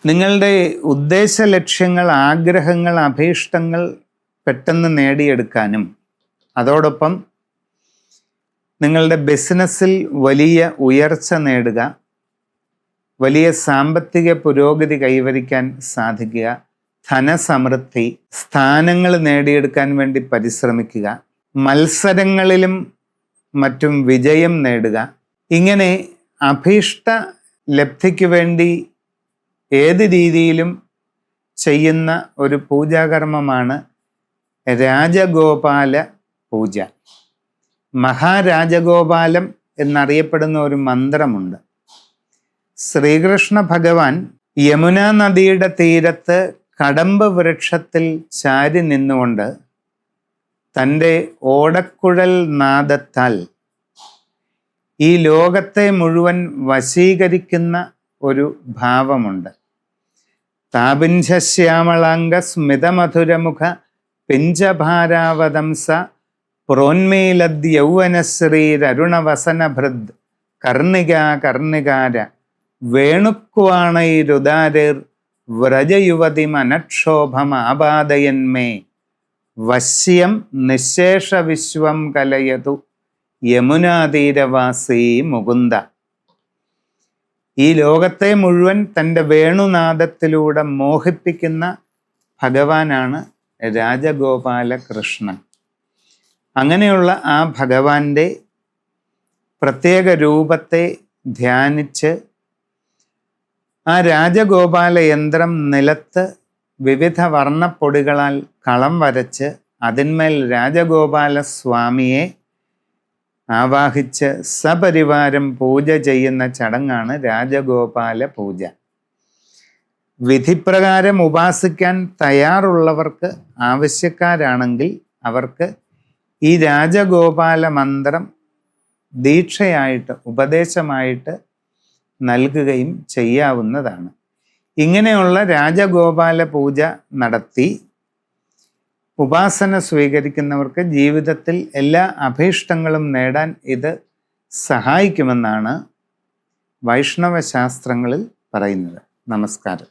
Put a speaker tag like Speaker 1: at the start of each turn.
Speaker 1: നിങ്ങളുടെ ഉദ്ദേശ ലക്ഷ്യങ്ങൾ, ആഗ്രഹങ്ങൾ, അഭീഷ്ടങ്ങൾ പെട്ടെന്ന് നേടിയെടുക്കാനും അതോടൊപ്പം നിങ്ങളുടെ ബിസിനസ്സിൽ വലിയ ഉയർച്ച നേടുക, വലിയ സാമ്പത്തിക പുരോഗതി കൈവരിക്കാൻ സാധിക്കുക, ധനസമൃദ്ധി, സ്ഥാനങ്ങൾ നേടിയെടുക്കാൻ വേണ്ടി പരിശ്രമിക്കുക, മത്സരങ്ങളിലും മറ്റും വിജയം നേടുക, ഇങ്ങനെ അഭീഷ്ട ലബ്ധിക്ക് വേണ്ടി ഏത് രീതിയിലും ചെയ്യുന്ന ഒരു പൂജാകർമ്മമാണ് രാജഗോപാല പൂജ. മഹാരാജഗോപാലം എന്നറിയപ്പെടുന്ന ഒരു മന്ത്രമുണ്ട്. ശ്രീകൃഷ്ണ ഭഗവാൻ യമുനാ നദിയുടെ തീരത്ത് കടമ്പ് വൃക്ഷത്തിൽ ചാരി നിന്നുകൊണ്ട് തൻ്റെ ഓടക്കുഴൽ നാദത്താൽ ഈ ലോകത്തെ മുഴുവൻ വശീകരിക്കുന്ന ഒരു ഭാവമുണ്ട്. താപിഞ്ചശ്യാമളാംഗ സ്മിതമധുരമുഖ പിഞ്ചഭാരാവതംസ പ്രോന്മീലദ്യൗവനശ്രീരരുണവസനഭൃദ് കർണികാ കർണികാര വേണുക്വാണൈരുദാരിർ വ്രജയുവതിമനക്ഷോഭമാപാദയന്മേ വശ്യം നിശേഷ വിശ്വം കലയതു യമുനാതീരവാസീ മുകുന്ദ. ഈ ലോകത്തെ മുഴുവൻ തൻ്റെ വേണുനാദത്തിലൂടെ മോഹിപ്പിക്കുന്ന ഭഗവാനാണ് രാജഗോപാല കൃഷ്ണൻ. അങ്ങനെയുള്ള ആ ഭഗവാന്റെ പ്രത്യേക രൂപത്തെ ധ്യാനിച്ച് ആ രാജഗോപാല യന്ത്രം നിലത്ത് വിവിധ വർണ്ണപ്പൊടികളാൽ കളം വരച്ച് അതിന്മേൽ രാജഗോപാല സ്വാമിയെ ആവാഹിച്ച് സപരിവാരം പൂജ ചെയ്യുന്ന ചടങ്ങാണ് രാജഗോപാല പൂജ. വിധിപ്രകാരം ഉപാസിക്കാൻ തയ്യാറുള്ളവർക്ക്, ആവശ്യക്കാരാണെങ്കിൽ അവർക്ക് ഈ രാജഗോപാല മന്ത്രം ദീക്ഷയായിട്ട്, ഉപദേശമായിട്ട് നൽകുകയും ചെയ്യാവുന്നതാണ്. ഇങ്ങനെയുള്ള രാജഗോപാല പൂജ നടത്തി ഉപാസന സ്വീകരിക്കുന്നവർക്ക് ജീവിതത്തിൽ എല്ലാ അഭീഷ്ടങ്ങളും നേടാൻ ഇത് സഹായിക്കുമെന്നാണ് വൈഷ്ണവ ശാസ്ത്രങ്ങളിൽ പറയുന്നത്. നമസ്കാരം.